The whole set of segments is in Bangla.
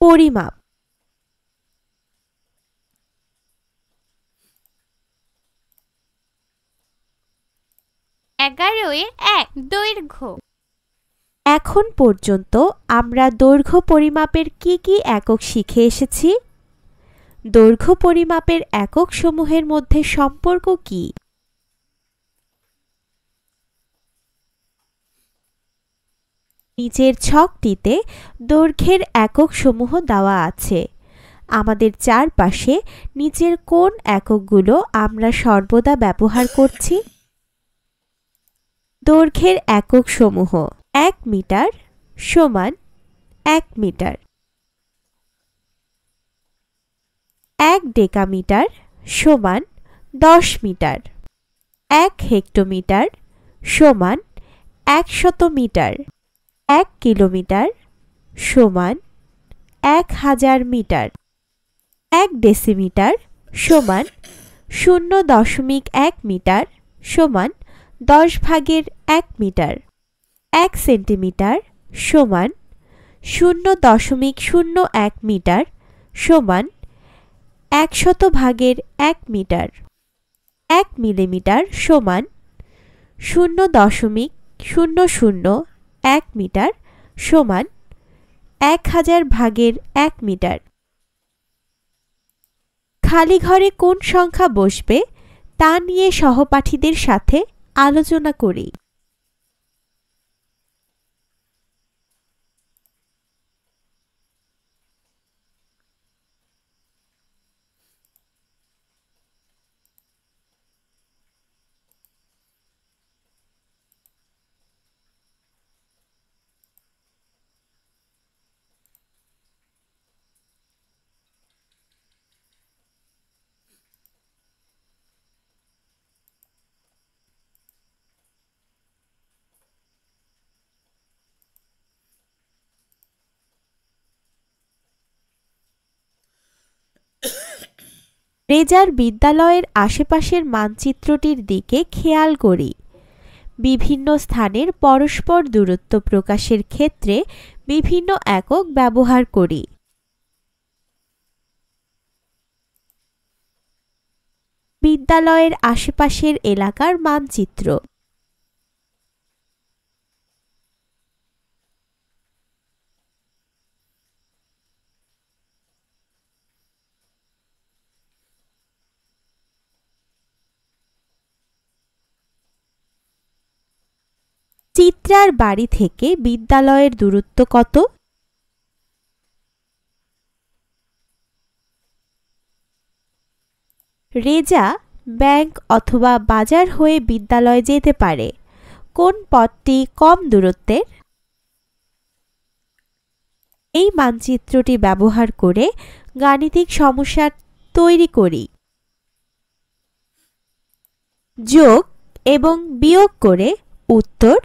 পরিমাপ। 11-1 দৈর্ঘ্য। এখন পর্যন্ত আমরা দৈর্ঘ্য পরিমাপের কি কি একক শিখে এসেছি? দৈর্ঘ্য পরিমাপের একক সমূহের মধ্যে সম্পর্ক কি? নিচের ছকটিতে দৈর্ঘ্যের একক সমূহ দেওয়া আছে। আমাদের চারপাশে নিচের কোন এককগুলো আমরা সর্বদা ব্যবহার করছি? দৈর্ঘ্যের একক সমূহ: 1 মিটার সমান 1 মিটার, 1 ডেকামিটার সমান 10 মিটার, 1 হেক্টোমিটার সমান 100 মিটার, 1 কিলোমিটার সমান 1000 মিটার, 1 ডেসিমিটার সমান 0.1 মিটার সমান 10 ভাগের 1 মিটার, 1 সেন্টিমিটার সমান 0.01 মিটার সমান 100 ভাগের 1 মিটার, 1 মিলিমিটার সমান 0.001 মিটার সমান 1000 ভাগের 1 মিটার। খালি ঘরে কোন সংখ্যা বসবে তা নিয়ে সহপাঠীদের সাথে আলোচনা করি। রেজার বিদ্যালয়ের আশেপাশের মানচিত্রটির দিকে খেয়াল করি। বিভিন্ন স্থানের পরস্পর দূরত্ব প্রকাশের ক্ষেত্রে বিভিন্ন একক ব্যবহার করি। বিদ্যালয়ের আশেপাশের এলাকার মানচিত্র। চিত্রার বাড়ি থেকে বিদ্যালয়ের দূরত্ব কত? রেজা ব্যাংক অথবা বাজার হয়ে বিদ্যালয়ে যেতে পারে। কোন পথটি কম দূরত্বের? এই মানচিত্রটি ব্যবহার করে গাণিতিক সমস্যা তৈরি করি। যোগ এবং বিয়োগ করে উত্তর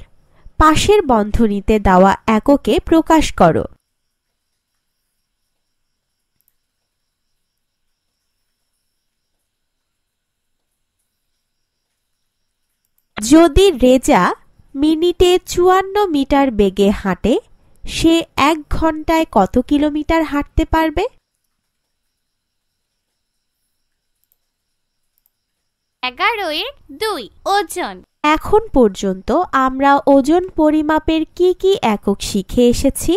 পাশের বন্ধনীতে দেওয়া এককে প্রকাশ করো। যদি রেজা মিনিটে 54 মিটার বেগে হাঁটে, সে 1 ঘন্টায় কত কিলোমিটার হাঁটতে পারবে? 11-2 ওজন। এখন পর্যন্ত আমরা ওজন পরিমাপের কি কি একক শিখে এসেছি?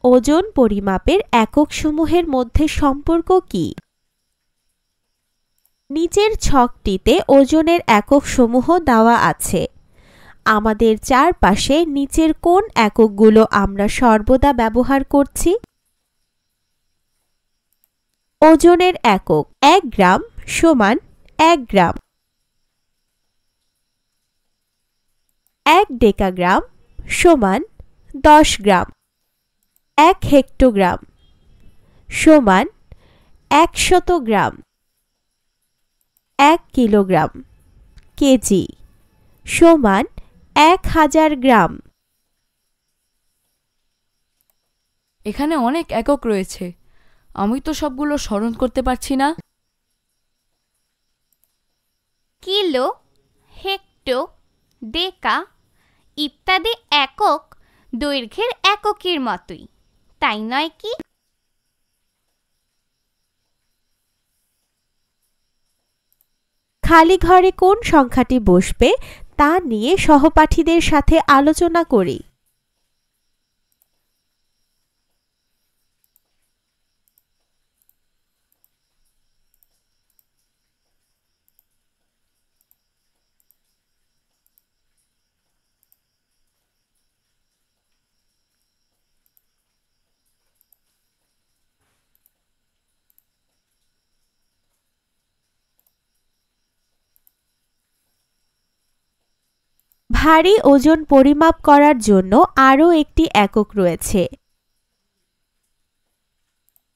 ওজন পরিমাপের একক সমূহের মধ্যে সম্পর্ক কি? নিচের ছকটিতে ওজনের একক সমূহ দেওয়া আছে। আমাদের চারপাশে নিচের কোন এককগুলো আমরা সর্বদা ব্যবহার করছি? ওজনের একক: 1 গ্রাম সমান 1 গ্রাম, 1 ডেকাগ্রাম সমান 10 গ্রাম, 1 হেক্টোগ্রাম সমান 100 গ্রাম, 1 কিলোগ্রাম কেজি সমান 1000 গ্রাম। এখানে অনেক একক রয়েছে, আমি তো সবগুলো স্মরণ করতে পারছি না। কিলো, হেক্টো, ডেকা ইত্যাদি একক দৈর্ঘ্যের এককের মতোই, তাই নয় কি? খালি ঘরে কোন সংখ্যাটি বসবে তা নিয়ে সহপাঠীদের সাথে আলোচনা করি। ভারী ওজন পরিমাপ করার জন্য আরও একটি একক রয়েছে।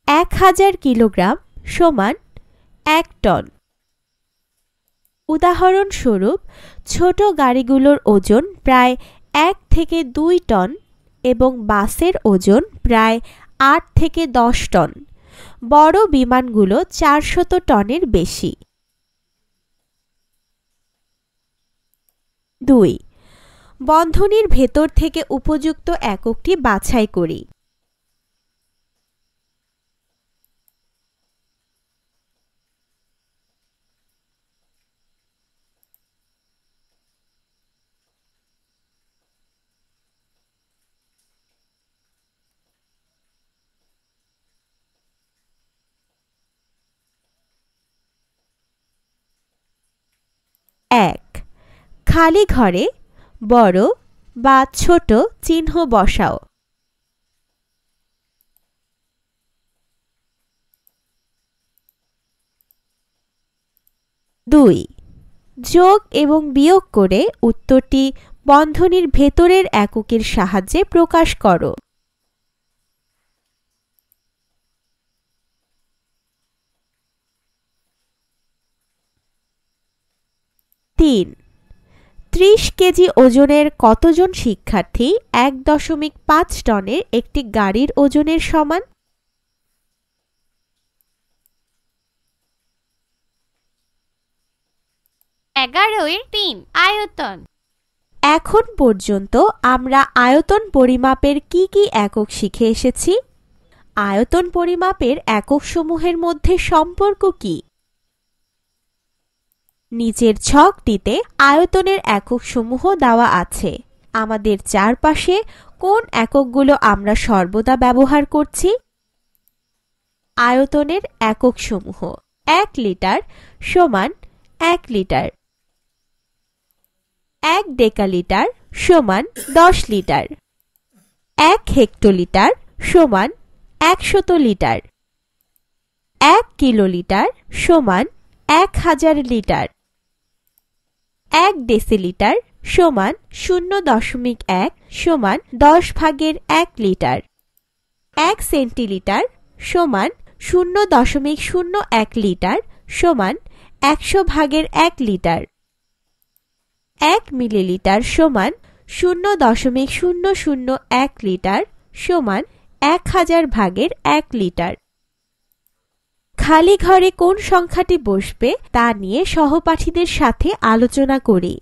1000 কিলোগ্রাম সমান 1 টন। উদাহরণস্বরূপ, ছোট গাড়িগুলোর ওজন প্রায় 1 থেকে 2 টন এবং বাসের ওজন প্রায় 8 থেকে 10 টন। বড় বিমানগুলো 400 টনের বেশি। 2. বন্ধনীর ভেতর থেকে উপযুক্ত এককটি বাছাই করি। এক, খালি ঘরে বড় বা ছোট চিহ্ন বসাও। 2. যোগ এবং বিয়োগ করে উত্তরটি বন্ধনীর ভেতরের এককের সাহায্যে প্রকাশ করো। 3. 30 কেজি ওজনের কতজন শিক্ষার্থী 1.5 টনের একটি গাড়ির ওজনের সমান? এগারোর 3 আয়তন। এখন পর্যন্ত আমরা আয়তন পরিমাপের কি কি একক শিখে এসেছি? আয়তন পরিমাপের এককসমূহের মধ্যে সম্পর্ক কি? নিচের ছকটিতে আয়তনের এককসমূহ দেওয়া আছে। আমাদের চারপাশে কোন এককগুলো আমরা সর্বদা ব্যবহার করছি? আয়তনের এককসমূহ: 1 লিটার সমান 1 লিটার, 1 ডেকালিটার সমান 10 লিটার, 1 হেক্টোলিটার সমান 100 লিটার, 1 কিলোলিটার সমান 1000 লিটার, 1 ডেসিলিটার সমান 0.1 সমান 10 ভাগের 1 লিটার, 1 সেন্টিলিটার সমান 0.01 লিটার সমান 100 ভাগের 1 লিটার, 1 মিলিলিটার সমান 0.001 লিটার সমান 1000 ভাগের 1 লিটার। খালি ঘরে কোন সংখ্যাটি বসবে তা নিয়ে সহপাঠীদের সাথে আলোচনা করি।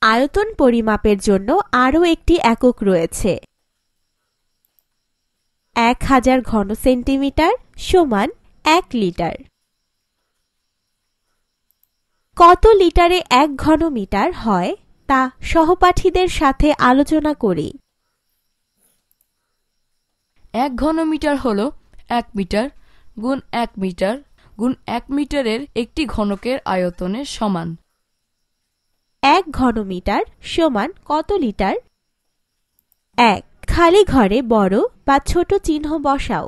আয়তন পরিমাপের জন্য আরও একটি একক রয়েছে। 1000 ঘন সেন্টিমিটার সমান 1 লিটার। কত লিটারে 1 ঘন মিটার হয় তা সহপাঠীদের সাথে আলোচনা করি। 1 ঘনমিটার হলো 1 মিটার গুণ 1 মিটার গুণ 1 মিটারের একটি ঘনকের আয়তনের সমান। 1 ঘনমিটার সমান কত লিটার? 1. খালি ঘরে বড় বা ছোট চিহ্ন বসাও।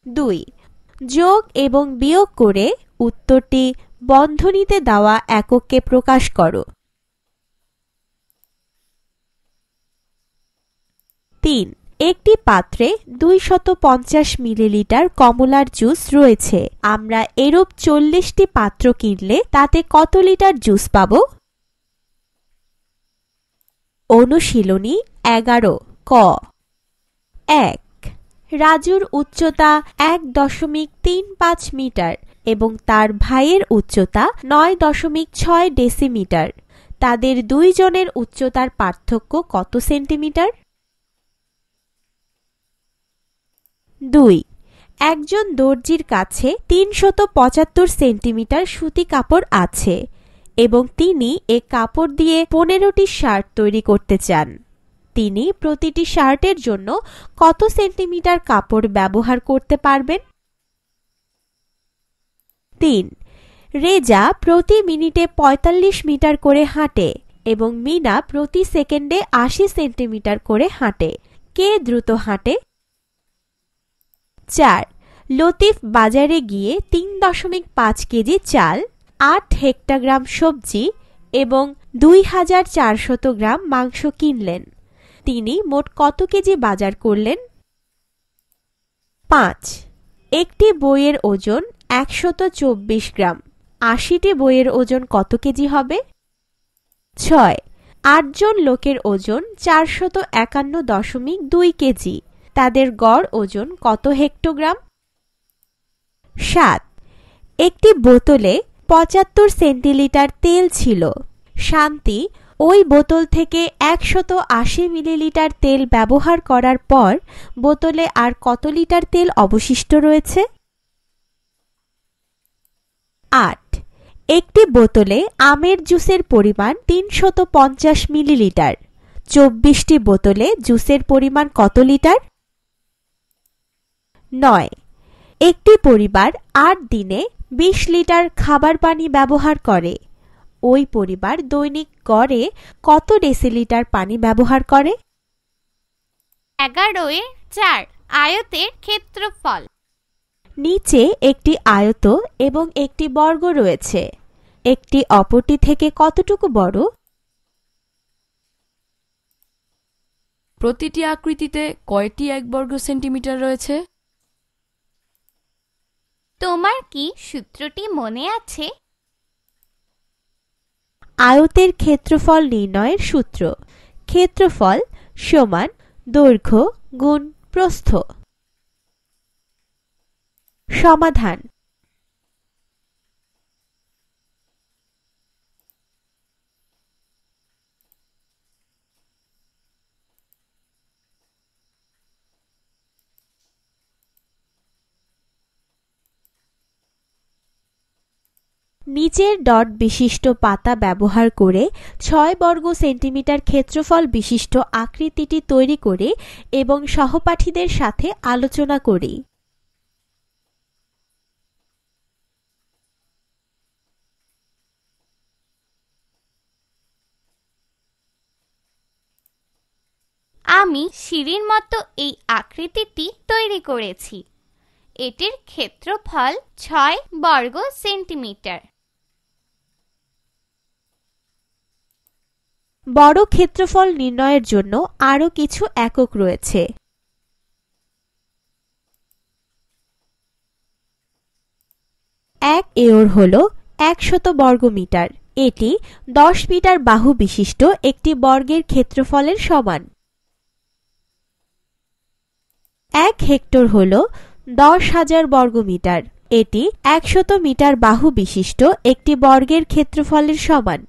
2. যোগ এবং বিয়োগ করে উত্তরটি বন্ধনীতে দেওয়া এককে প্রকাশ করো। 3. একটি পাত্রে 250 মিলিলিটার কমলার জুস রয়েছে। আমরা এরূপ 40টি পাত্র কিনলে তাতে কত লিটার জুস পাব? অনুশীলনী 11 ক। 1. রাজুর উচ্চতা 1.35 মিটার এবং তার ভাইয়ের উচ্চতা 9.6 ডেসিমিটার। তাদের দুইজনের উচ্চতার পার্থক্য কত সেন্টিমিটার? 2. একজন দর্জির কাছে 375 সেন্টিমিটার সুতি কাপড় আছে এবং তিনি এ কাপড় দিয়ে 15টি শার্ট তৈরি করতে চান। তিনি প্রতিটি শার্টের জন্য কত সেন্টিমিটার কাপড় ব্যবহার করতে পারবেন? 3. রেজা প্রতি মিনিটে 45 মিটার করে হাঁটে এবং মিনা প্রতি সেকেন্ডে 80 সেন্টিমিটার করে হাঁটে। কে দ্রুত হাঁটে? 4. লতিফ বাজারে গিয়ে 3.5 কেজি চাল, 8 হেক্টোগ্রাম সবজি এবং 2400 গ্রাম মাংস কিনলেন। তিনি মোট কত কেজি বাজার করলেন? 5. একটি বইয়ের ওজন 124 গ্রাম। 80টি বইয়ের ওজন কত কেজি হবে? 6. 8 জন লোকের ওজন 451.2 কেজি। তাদের গড় ওজন কত হেক্টোগ্রাম? 7. একটি বোতলে 75 সেন্টিলিটার তেল ছিল। শান্তি ওই বোতল থেকে 180 মিলিলিটার তেল ব্যবহার করার পর বোতলে আর কত লিটার তেল অবশিষ্ট রয়েছে? 8. একটি বোতলে আমের জুসের পরিমাণ 350 মিলিলিটার। 24টি বোতলে জুসের পরিমাণ কত লিটার? 9. একটি পরিবার 8 দিনে 20 লিটার খাবার পানি ব্যবহার করে। ওই পরিবার দৈনিক গড়ে কত ডেসিলিটার পানি ব্যবহার করে? 11/4 আয়তের ক্ষেত্রফল। নিচে একটি আয়ত এবং একটি বর্গ রয়েছে। একটি অপরটি থেকে কতটুকু বড়? প্রতিটি আকৃতিতে কয়টি 1 বর্গ সেন্টিমিটার রয়েছে? তোমার কি সূত্রটি মনে আছে? আয়তের ক্ষেত্রফল নির্ণয়ের সূত্র: ক্ষেত্রফল সমান দৈর্ঘ্য গুণ প্রস্থ। সমাধান: নিচের ডট বিশিষ্ট পাতা ব্যবহার করে 6 বর্গ সেন্টিমিটার ক্ষেত্রফল বিশিষ্ট আকৃতিটি তৈরি করে এবং সহপাঠীদের সাথে আলোচনা করি। আমি সিঁড়ির মতো এই আকৃতিটি তৈরি করেছি। এটির ক্ষেত্রফল 6 বর্গ সেন্টিমিটার। বড় ক্ষেত্রফল নির্ণয়ের জন্য আরও কিছু একক রয়েছে। 1 এওর হল 100 বর্গমিটার। এটি 10 মিটার বাহু বিশিষ্ট একটি বর্গের ক্ষেত্রফলের সমান। 1 হেক্টর হল 10,000 বর্গমিটার। এটি 100 মিটার বাহু বিশিষ্ট একটি বর্গের ক্ষেত্রফলের সমান।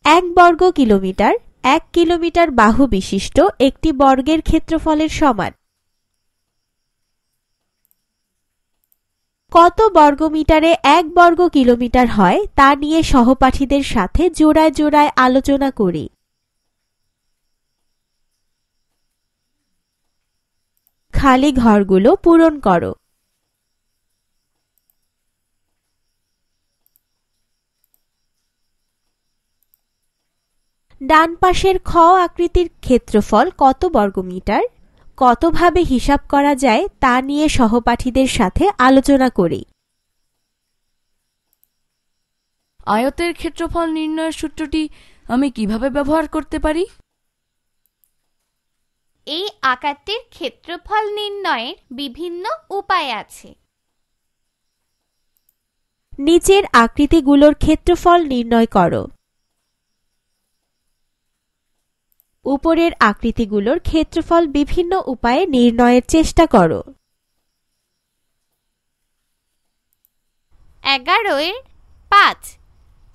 1 বর্গ কিলোমিটার 1 কিলোমিটার বাহু বিশিষ্ট একটি বর্গের ক্ষেত্রফলের সমান। কত বর্গমিটারে 1 বর্গ কিলোমিটার হয় তা নিয়ে সহপাঠীদের সাথে জোড়ায় জোড়ায় আলোচনা করি। খালি ঘরগুলো পূরণ করো। ডান পাশের খ আকৃতির ক্ষেত্রফল কত বর্গমিটার? কতভাবে হিসাব করা যায় তা নিয়ে সহপাঠীদের সাথে আলোচনা করি। আয়তের ক্ষেত্রফল নির্ণয়ের সূত্রটি আমি কিভাবে ব্যবহার করতে পারি? এই আকারটির ক্ষেত্রফল নির্ণয়ের বিভিন্ন উপায় আছে। নিচের আকৃতিগুলোর ক্ষেত্রফল নির্ণয় করো। উপরের আকৃতিগুলোর ক্ষেত্রফল বিভিন্ন উপায়ে নির্ণয়ের চেষ্টা করো। 11/5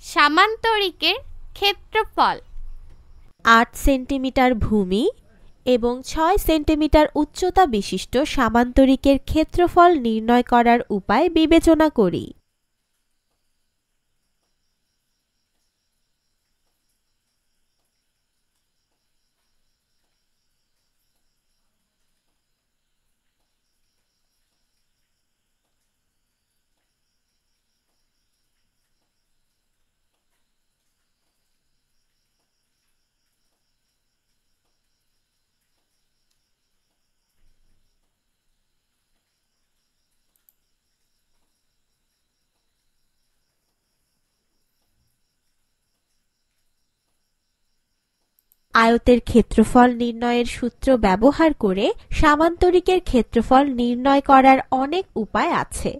সামান্তরিকের ক্ষেত্রফল। 8 সেন্টিমিটার ভূমি এবং 6 সেন্টিমিটার উচ্চতা বিশিষ্ট সামান্তরিকের ক্ষেত্রফল নির্ণয় করার উপায় বিবেচনা করি। আয়তের ক্ষেত্রফল নির্ণয়ের সূত্র ব্যবহার করে সামান্তরিকের ক্ষেত্রফল নির্ণয় করার অনেক উপায় আছে।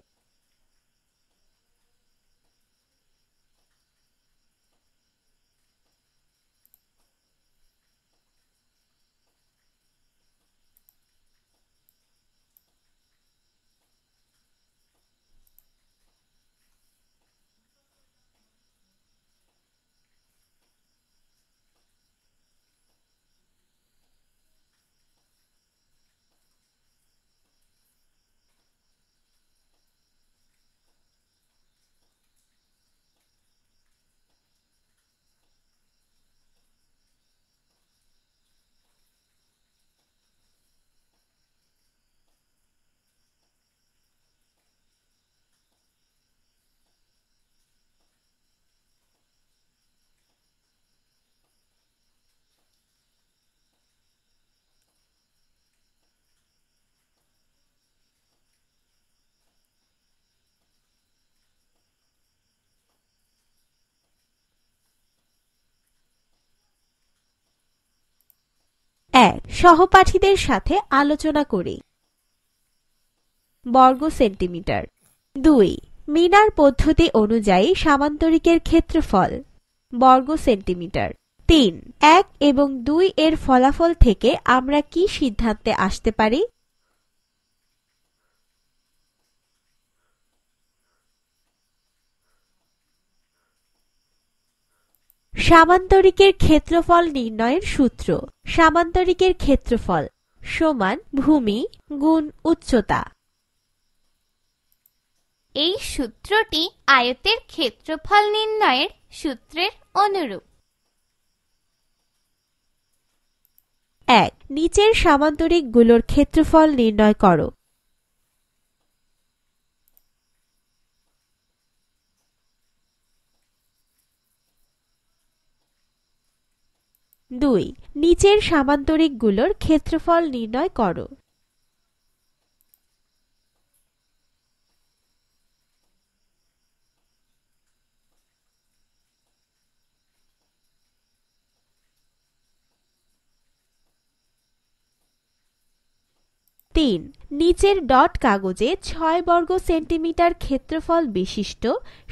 এক, সহপাঠীদের সাথে আলোচনা করি। বর্গ সেন্টিমিটার। 2, মিনার পদ্ধতি অনুযায়ী সামান্তরিকের ক্ষেত্রফল বর্গ সেন্টিমিটার। 3, 1 এবং 2 এর ফলাফল থেকে আমরা কি সিদ্ধান্তে আসতে পারি? সামান্তরিকের ক্ষেত্রফল নির্ণয়ের সূত্র। সামান্তরিকের ক্ষেত্রফল সমান ভূমি গুণ উচ্চতা। এই সূত্রটি আয়তের ক্ষেত্রফল নির্ণয়ের সূত্রের অনুরূপ। 1, নিচের সামান্তরিকগুলোর ক্ষেত্রফল নির্ণয় করো। 2, নিচের সামান্তরিকগুলোর ক্ষেত্রফল নির্ণয় করো। 3, নিচের ডট কাগজে 6 বর্গ সেন্টিমিটার ক্ষেত্রফল বিশিষ্ট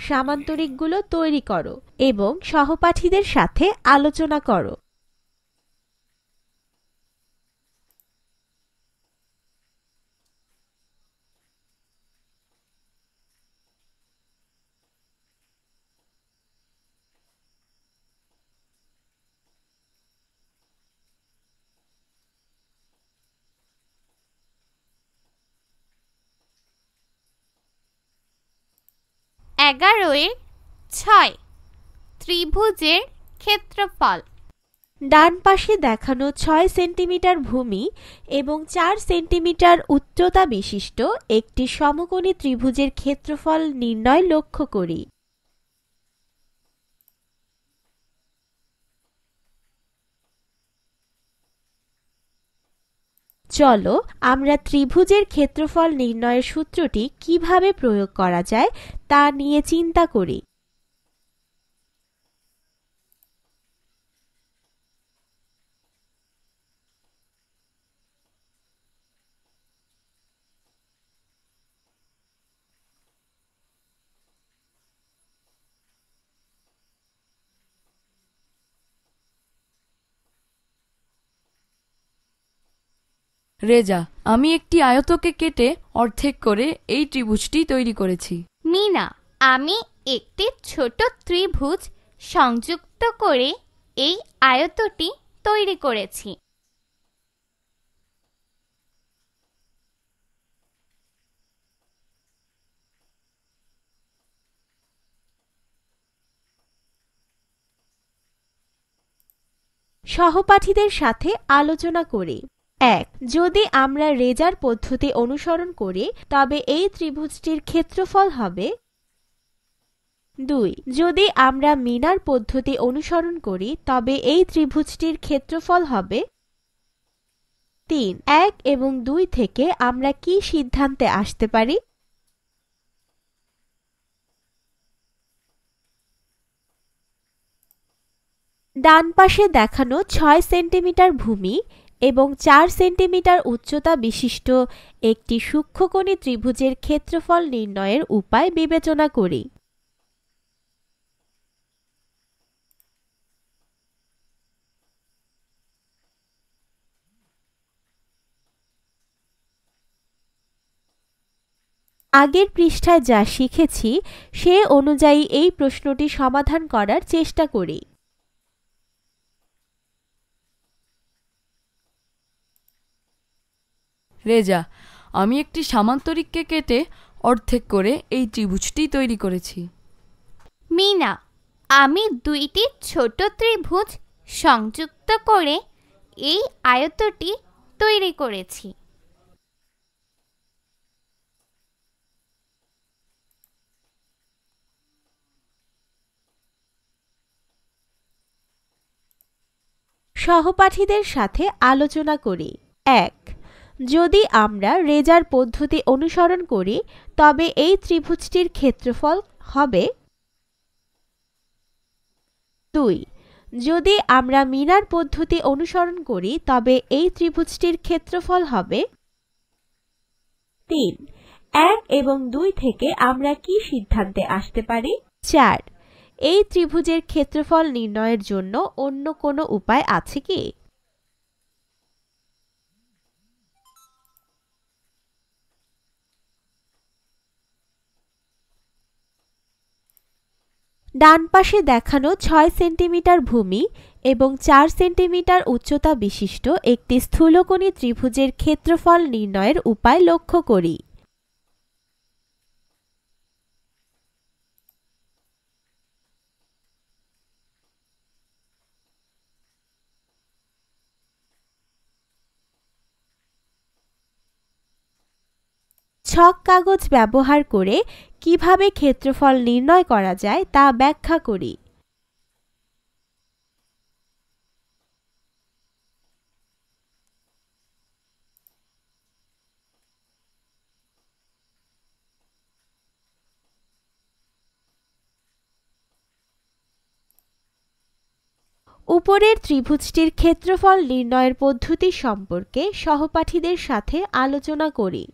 সামান্তরিকগুলো তৈরি করো এবং সহপাঠীদের সাথে আলোচনা করো। এগারোয় 6 ত্রিভুজের ক্ষেত্রফল। ডান পাশে দেখানো 6 সেন্টিমিটার ভূমি এবং 4 সেন্টিমিটার উচ্চতা বিশিষ্ট একটি সমকোণী ত্রিভুজের ক্ষেত্রফল নির্ণয় লক্ষ্য করি। চলো আমরা ত্রিভুজের ক্ষেত্রফল নির্ণয়ের সূত্রটি কিভাবে প্রয়োগ করা যায় তা নিয়ে চিন্তা করি। রেজা, আমি একটি আয়তকে কেটে অর্ধেক করে এই ত্রিভুজটি তৈরি করেছি। মিনা, আমি একটি ছোট ত্রিভুজ সংযুক্ত করে এই আয়তটি তৈরি করেছি। সহপাঠীদের সাথে আলোচনা করি। ১. যদি আমরা রেজার পদ্ধতি অনুসরণ করি তবে এই ত্রিভুজটির ক্ষেত্রফল হবে। ২. যদি আমরা মিনার পদ্ধতি অনুসরণ করি তবে এই ত্রিভুজটির ক্ষেত্রফল হবে। ৩. ১ এবং ২ থেকে আমরা কি সিদ্ধান্তে আসতে পারি? ডান পাশে দেখানো ৬ সেন্টিমিটার ভূমি এবং ৪ সেন্টিমিটার উচ্চতা বিশিষ্ট একটি সূক্ষ্মকোণী ত্রিভুজের ক্ষেত্রফল নির্ণয়ের উপায় বিবেচনা করি। আগের পৃষ্ঠায় যা শিখেছি সে অনুযায়ী এই প্রশ্নটি সমাধান করার চেষ্টা করি। রেজা, আমি একটি সামান্তরিককে কেটে অর্ধেক করে এই ত্রিভুজটি তৈরি করেছি। মিনা, আমি দুইটি ছোট ত্রিভুজ সংযুক্ত করে এই আয়তটি তৈরি করেছি। সহপাঠীদের সাথে আলোচনা করি। ১. যদি আমরা রেজার পদ্ধতি অনুসরণ করি তবে এই ত্রিভুজটির ক্ষেত্রফল হবে। ২. যদি আমরা মিনার পদ্ধতি অনুসরণ করি তবে এই ত্রিভুজটির ক্ষেত্রফল হবে। ৩. ১ এবং ২ থেকে আমরা কি সিদ্ধান্তে আসতে পারি? ৪. এই ত্রিভুজের ক্ষেত্রফল নির্ণয়ের জন্য অন্য কোনো উপায় আছে কি? ডান পাশে দেখানো ৬ সেন্টিমিটার ভূমি এবং ৪ সেন্টিমিটার উচ্চতা বিশিষ্ট একটি স্থূলকোণী ত্রিভুজের ক্ষেত্রফল নির্ণয়ের উপায় লক্ষ্য করি। ছক কাগজ ব্যবহার করে কিভাবে ক্ষেত্রফল নির্ণয় করা যায় তা ব্যাখ্যা করি। উপরের ত্রিভুজটির ক্ষেত্রফল নির্ণয়ের পদ্ধতি সম্পর্কে সহপাঠীদের সাথে আলোচনা করি।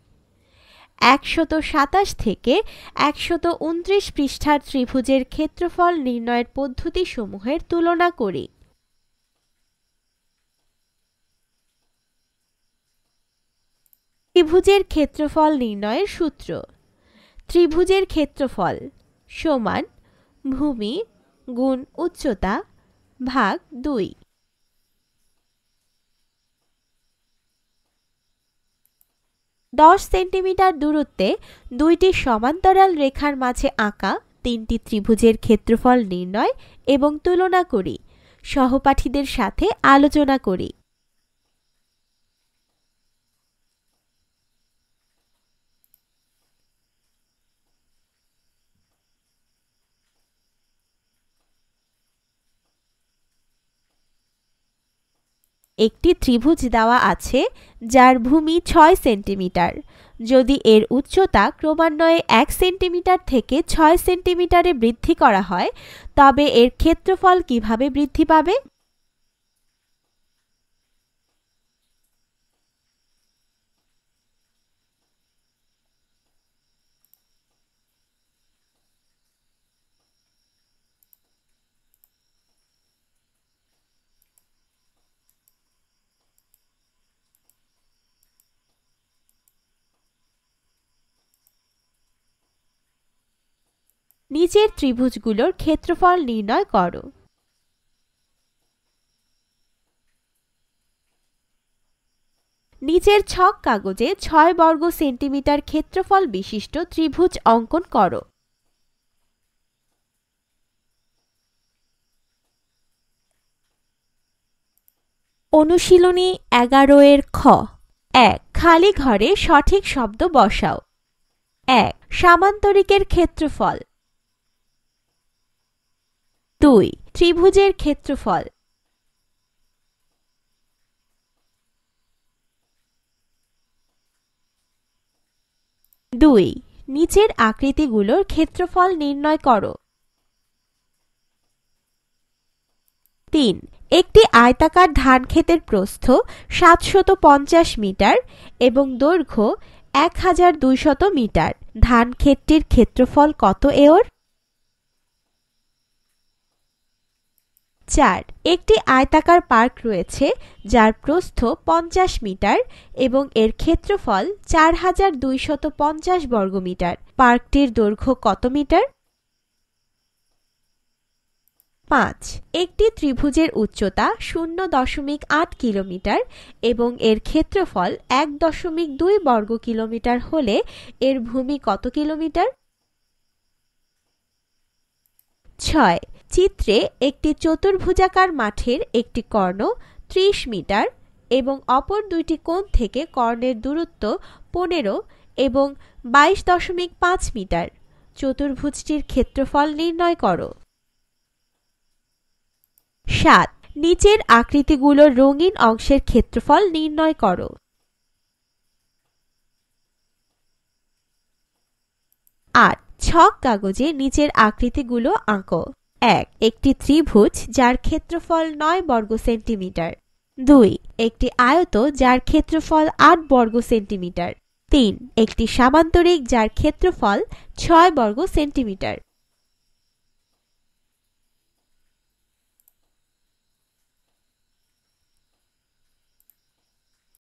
১২৭ থেকে ১২৯ পৃষ্ঠার ত্রিভুজের ক্ষেত্রফল নির্ণয়ের পদ্ধতিসমূহের তুলনা করি। ত্রিভুজের ক্ষেত্রফল নির্ণয়ের সূত্র: ত্রিভুজের ক্ষেত্রফল সমান ভূমি গুণ উচ্চতা ভাগ ২। ১০ সেন্টিমিটার দূরত্বে দুইটি সমান্তরাল রেখার মাঝে আঁকা তিনটি ত্রিভুজের ক্ষেত্রফল নির্ণয় এবং তুলনা করি। সহপাঠীদের সাথে আলোচনা করি। একটি ত্রিভুজ দেওয়া আছে যার ভূমি ৬ সেন্টিমিটার। যদি এর উচ্চতা ক্রমান্বয়ে ১ সেন্টিমিটার থেকে ৬ সেন্টিমিটারে বৃদ্ধি করা হয় তবে এর ক্ষেত্রফল কিভাবে বৃদ্ধি পাবে? নিচের ত্রিভুজগুলোর ক্ষেত্রফল নির্ণয় করো। নিচের ছক কাগজে 6 বর্গ সেন্টিমিটার ক্ষেত্রফল বিশিষ্ট ত্রিভুজ অঙ্কন করো। অনুশীলনী 11 এর খ। 1. খালি ঘরে সঠিক শব্দ বসাও। 1. সামান্তরিকের ক্ষেত্রফল। 2. ত্রিভুজের ক্ষেত্রফল। 2. নিচের আকৃতিগুলোর ক্ষেত্রফল নির্ণয় করো। 3. একটি আয়তাকার ধানক্ষেতের প্রস্থ 750 মিটার এবং দৈর্ঘ্য 1200 মিটার। ধানক্ষেতটির ক্ষেত্রফল কত একর? 4. একটি আয়তাকার পার্ক রয়েছে যার প্রস্থ 50 মিটার এবং এর ক্ষেত্রফল 4250 বর্গমিটার। পার্কটির দৈর্ঘ্য কত মিটার? 5. একটি ত্রিভুজের উচ্চতা 0.8 কিলোমিটার এবং এর ক্ষেত্রফল 1.2 বর্গ কিলোমিটার হলে এর ভূমি কত কিলোমিটার? 6. চিত্রে একটি চতুর্ভুজাকার মাঠের একটি কর্ণ 30 মিটার এবং অপর দুইটি কোণ থেকে কর্ণের দূরত্ব 15 এবং 22.5 মিটার। চতুর্ভুজটির ক্ষেত্রফল নির্ণয় করো। 7. নিচের আকৃতিগুলোর রঙিন অংশের ক্ষেত্রফল নির্ণয় করো। 8. ছক কাগজে নিচের আকৃতিগুলো আঁকো। 1. একটি ত্রিভুজ যার ক্ষেত্রফল 9 বর্গ সেন্টিমিটার। 2. একটি আয়ত যার ক্ষেত্রফল 8 বর্গ সেন্টিমিটার। 3. একটি সামান্তরিক যার ক্ষেত্রফল 6 বর্গ সেন্টিমিটার।